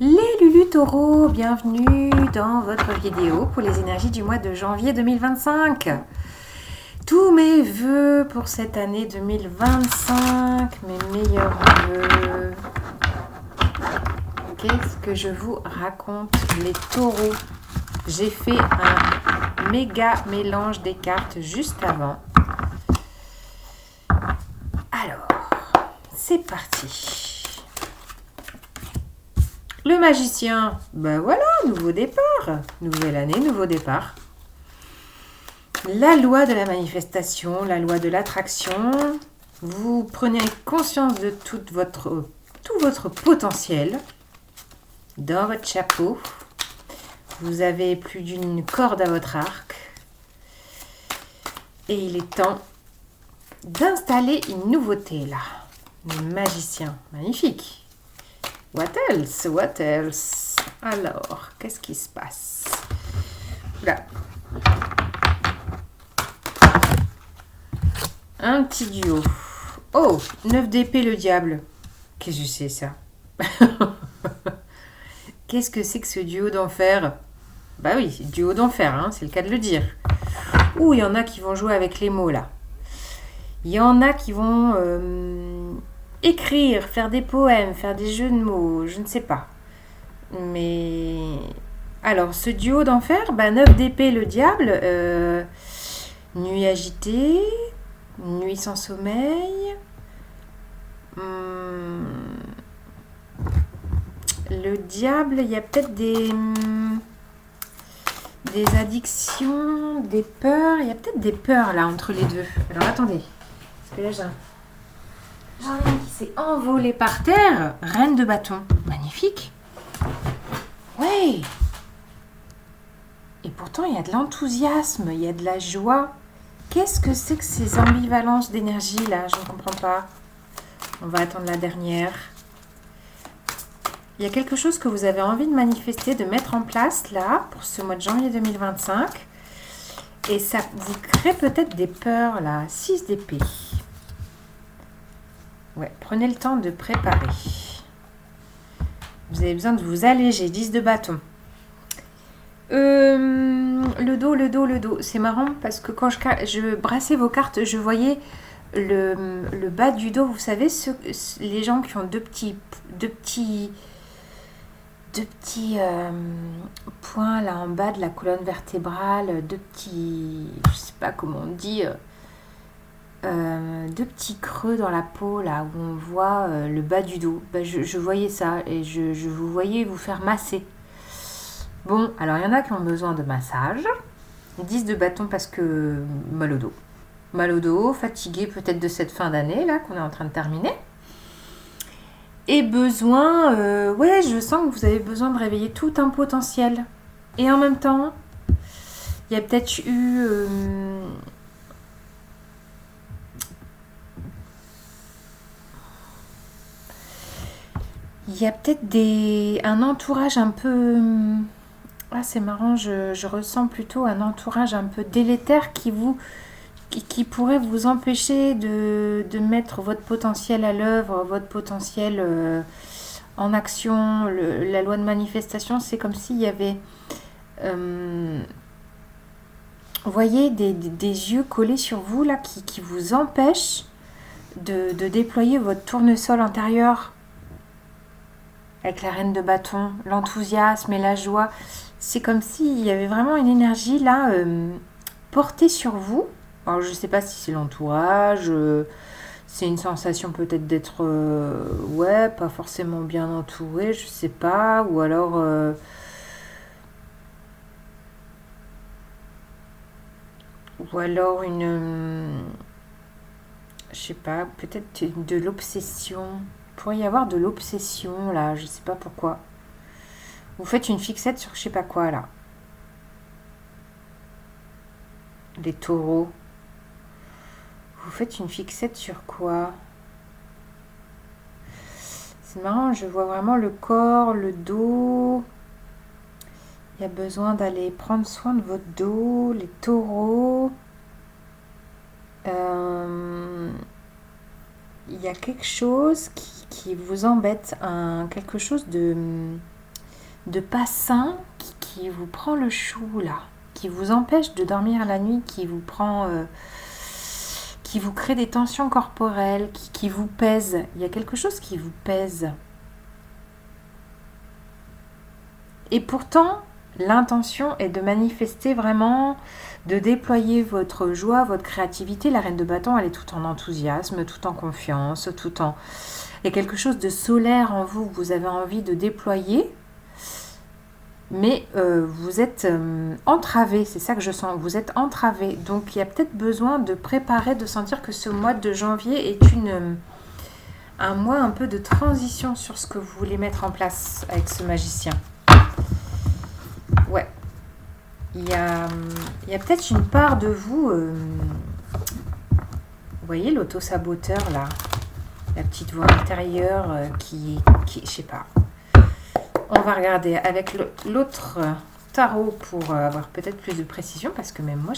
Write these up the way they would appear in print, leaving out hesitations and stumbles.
Les Lulu Taureaux, bienvenue dans votre vidéo pour les énergies du mois de janvier 2025. Tous mes vœux pour cette année 2025, mes meilleurs vœux. Qu'est-ce que je vous raconte, les taureaux? J'ai fait un méga mélange des cartes juste avant. Alors, c'est parti. Le magicien, ben voilà, nouveau départ. Nouvelle année, nouveau départ. La loi de la manifestation, la loi de l'attraction. Vous prenez conscience de tout votre potentiel dans votre chapeau. Vous avez plus d'une corde à votre arc. Et il est temps d'installer une nouveauté là. Le magicien, magnifique. What else? What else? Alors, qu'est-ce qui se passe? Là. Un petit duo. Oh, 9 d'épée le diable. Qu'est-ce que c'est ça? Qu'est-ce que c'est que ce duo d'enfer? Bah oui, duo d'enfer, hein, c'est le cas de le dire. Ouh, il y en a qui vont jouer avec les mots là. Il y en a qui vont écrire, faire des poèmes, faire des jeux de mots, je ne sais pas. Mais alors, ce duo d'enfer, 9 d'épée le diable, nuit agitée, nuit sans sommeil. Le diable, il y a peut-être des addictions, des peurs. Il y a peut-être des peurs là entre les deux. Alors attendez, parce que là j'ai un qui s'est envolé par terre. Reine de bâton, magnifique. Ouais. Et pourtant il y a de l'enthousiasme, il y a de la joie. Qu'est-ce que c'est que ces ambivalences d'énergie là? Je ne comprends pas. On va attendre la dernière. Il y a quelque chose que vous avez envie de manifester, de mettre en place là, pour ce mois de janvier 2025. Et ça vous crée peut-être des peurs là. 6 d'épée. Ouais, prenez le temps de préparer. Vous avez besoin de vous alléger. 10 de bâton. Le dos. C'est marrant parce que quand je brassais vos cartes, je voyais le bas du dos. Vous savez, les gens qui ont deux petits points là en bas de la colonne vertébrale, deux petits, je sais pas comment on dit, deux petits creux dans la peau là où on voit le bas du dos. Je voyais ça et je vous voyais vous faire masser. Bon, alors il y en a qui ont besoin de massage. 10 de bâton parce que mal au dos, fatigué peut-être de cette fin d'année là qu'on est en train de terminer. Et besoin, je sens que vous avez besoin de réveiller tout un potentiel. Et en même temps, il y a peut-être eu un entourage un peu... Ah, c'est marrant, je ressens plutôt un entourage un peu délétère qui pourrait vous empêcher de mettre votre potentiel à l'œuvre, votre potentiel en action. La loi de manifestation, c'est comme s'il y avait, vous voyez, des yeux collés sur vous là qui vous empêchent de déployer votre tournesol intérieur avec la reine de bâton, l'enthousiasme et la joie. C'est comme s'il y avait vraiment une énergie là portée sur vous. Alors, je ne sais pas si c'est l'entourage, c'est une sensation peut-être d'être, pas forcément bien entouré, je ne sais pas, ou alors, je sais pas, peut-être de l'obsession. Il pourrait y avoir de l'obsession là, je ne sais pas pourquoi. Vous faites une fixette sur je ne sais pas quoi là. Les taureaux. Vous faites une fixette sur quoi? C'est marrant, je vois vraiment le corps, le dos. Il y a besoin d'aller prendre soin de votre dos, les taureaux. Il y a quelque chose qui vous embête, quelque chose de de pas sain qui vous prend le chou là, qui vous empêche de dormir la nuit, qui vous prend, qui vous crée des tensions corporelles, qui vous pèse. Il y a quelque chose qui vous pèse. Et pourtant, l'intention est de manifester vraiment, de déployer votre joie, votre créativité. La reine de bâton, elle est tout en enthousiasme, tout en confiance, tout en... Il y a quelque chose de solaire en vous que vous avez envie de déployer. Mais vous êtes entravé, c'est ça que je sens, vous êtes entravé. Donc il y a peut-être besoin de préparer, de sentir que ce mois de janvier est un mois un peu de transition sur ce que vous voulez mettre en place avec ce magicien. Ouais. Il y a peut-être une part de vous, vous voyez l'auto-saboteur là, la petite voix intérieure qui, je sais pas. On va regarder avec l'autre tarot pour avoir peut-être plus de précision, parce que même moi,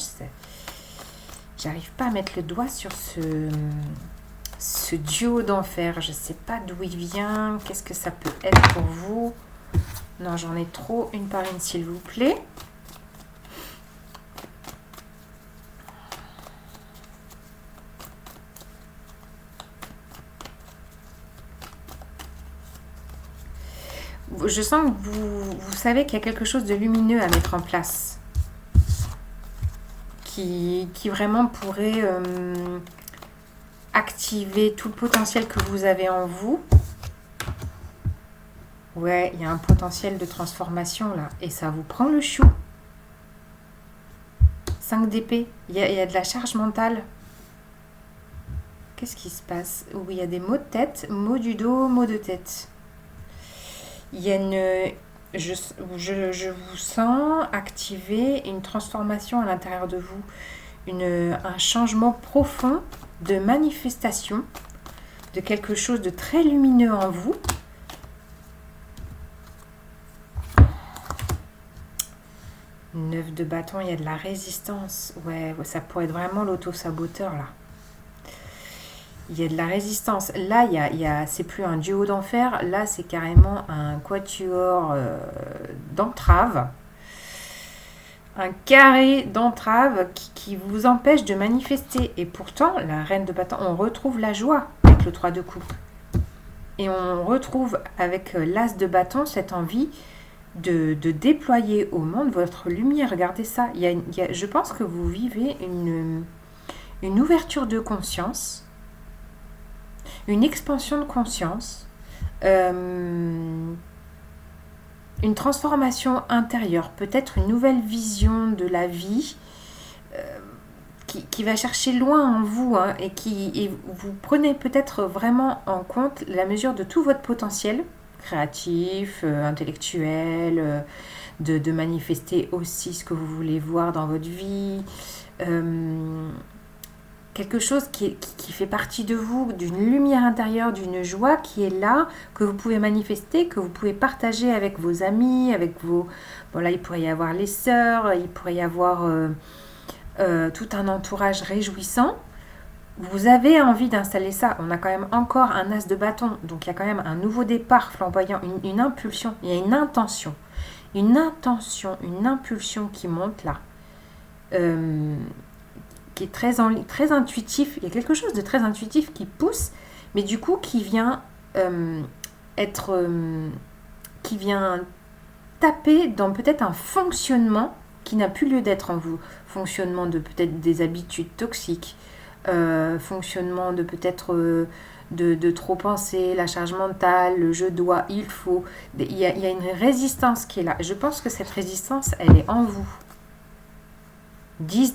j'arrive pas à mettre le doigt sur ce duo d'enfer. Je sais pas d'où il vient, qu'est-ce que ça peut être pour vous. Non, j'en ai trop, une par une, s'il vous plaît. Je sens que vous savez qu'il y a quelque chose de lumineux à mettre en place. Qui vraiment pourrait activer tout le potentiel que vous avez en vous. Ouais, il y a un potentiel de transformation là. Et ça vous prend le chou. 5 d'épée. Il y a de la charge mentale. Qu'est-ce qui se passe? Oui, il y a des maux de tête, maux du dos, maux de tête. Il y a je vous sens activer une transformation à l'intérieur de vous, un changement profond de manifestation de quelque chose de très lumineux en vous. Neuf de bâton, il y a de la résistance. Ouais, ça pourrait être vraiment l'auto-saboteur là. Il y a de la résistance. Là, c'est plus un duo d'enfer. Là, c'est carrément un quatuor d'entrave. Un carré d'entrave qui vous empêche de manifester. Et pourtant, la reine de bâton, on retrouve la joie avec le 3 de coupe. Et on retrouve avec l'as de bâton cette envie de déployer au monde votre lumière. Regardez ça. Je pense que vous vivez une ouverture de conscience. Une expansion de conscience, une transformation intérieure, peut-être une nouvelle vision de la vie qui va chercher loin en vous hein, et vous prenez peut-être vraiment en compte la mesure de tout votre potentiel créatif, intellectuel, de manifester aussi ce que vous voulez voir dans votre vie. Quelque chose qui fait partie de vous, d'une lumière intérieure, d'une joie qui est là, que vous pouvez manifester, que vous pouvez partager avec vos amis, avec vos... Bon là, il pourrait y avoir les sœurs, il pourrait y avoir tout un entourage réjouissant. Vous avez envie d'installer ça. On a quand même encore un as de bâton, donc il y a quand même un nouveau départ flamboyant, une impulsion, il y a une intention, une impulsion qui monte là. Qui est très intuitif. Il y a quelque chose de très intuitif qui pousse, mais du coup qui vient qui vient taper dans peut-être un fonctionnement qui n'a plus lieu d'être en vous. Fonctionnement de peut-être des habitudes toxiques, fonctionnement de peut-être de trop penser, la charge mentale, le je dois, il faut. Il y a une résistance qui est là. Je pense que cette résistance, elle est en vous. 10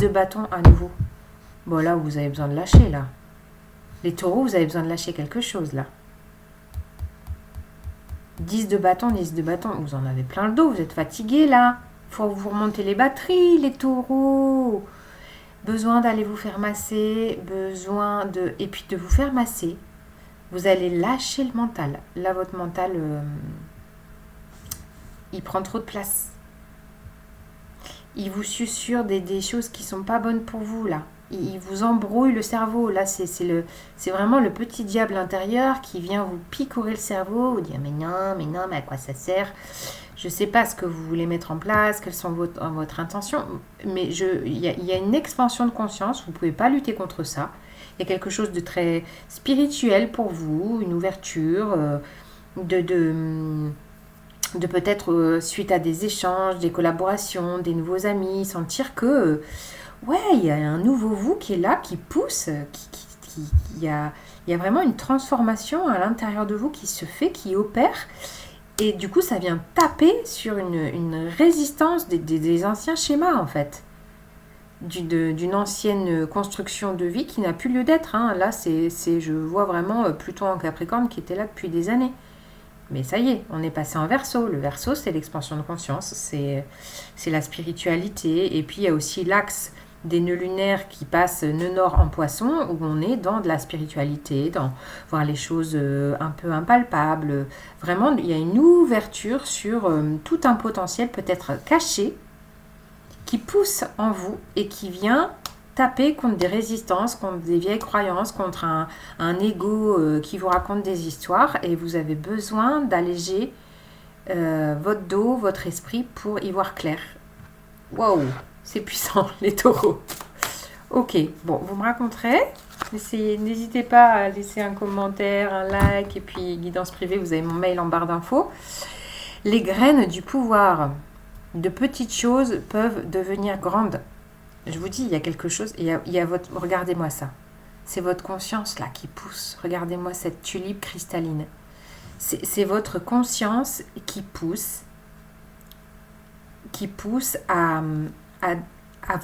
de bâton à nouveau. Bon là, vous avez besoin de lâcher là. Les taureaux, vous avez besoin de lâcher quelque chose là. 10 de bâton, vous en avez plein le dos, vous êtes fatigués là. Faut vous remonter les batteries, les taureaux. Besoin d'aller vous faire masser, et puis de vous faire masser. Vous allez lâcher le mental. Là, votre mental, il prend trop de place. Il vous susurre des choses qui sont pas bonnes pour vous là. il vous embrouille le cerveau. Là, c'est vraiment le petit diable intérieur qui vient vous picorer le cerveau, vous dire mais non, mais à quoi ça sert? Je ne sais pas ce que vous voulez mettre en place, quelles sont votre intention, mais il y a une expansion de conscience, vous ne pouvez pas lutter contre ça. Il y a quelque chose de très spirituel pour vous, une ouverture, de peut-être suite à des échanges, des collaborations, des nouveaux amis, sentir que ouais, il y a un nouveau vous qui est là, qui pousse, il y a vraiment une transformation à l'intérieur de vous qui se fait, qui opère. Et du coup, ça vient taper sur une résistance des anciens schémas, en fait. D'une ancienne construction de vie qui n'a plus lieu d'être. Hein. Là, je vois vraiment Pluton en Capricorne qui était là depuis des années. Mais ça y est, on est passé en Verseau. Le Verseau, c'est l'expansion de conscience, c'est la spiritualité. Et puis, il y a aussi l'axe des nœuds lunaires qui passent nœud nord en Poisson, où on est dans de la spiritualité, dans voir les choses un peu impalpables. Vraiment, il y a une ouverture sur tout un potentiel peut-être caché qui pousse en vous et qui vient taper contre des résistances, contre des vieilles croyances, contre un ego qui vous raconte des histoires, et vous avez besoin d'alléger votre dos, votre esprit pour y voir clair. Waouh, c'est puissant, les taureaux. Ok, bon, vous me raconterez. N'hésitez pas à laisser un commentaire, un like, et puis guidance privée, vous avez mon mail en barre d'infos. Les graines du pouvoir. De petites choses peuvent devenir grandes. Je vous dis, il y a quelque chose, il y a votre, regardez-moi ça. C'est votre conscience là qui pousse. Regardez-moi cette tulipe cristalline. C'est votre conscience qui pousse à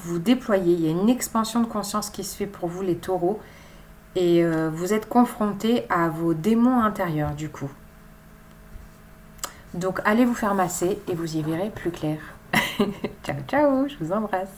vous déployer. Il y a une expansion de conscience qui se fait pour vous, les taureaux. Et vous êtes confrontés à vos démons intérieurs, du coup. Donc, allez vous faire masser et vous y verrez plus clair. Ciao, ciao, je vous embrasse.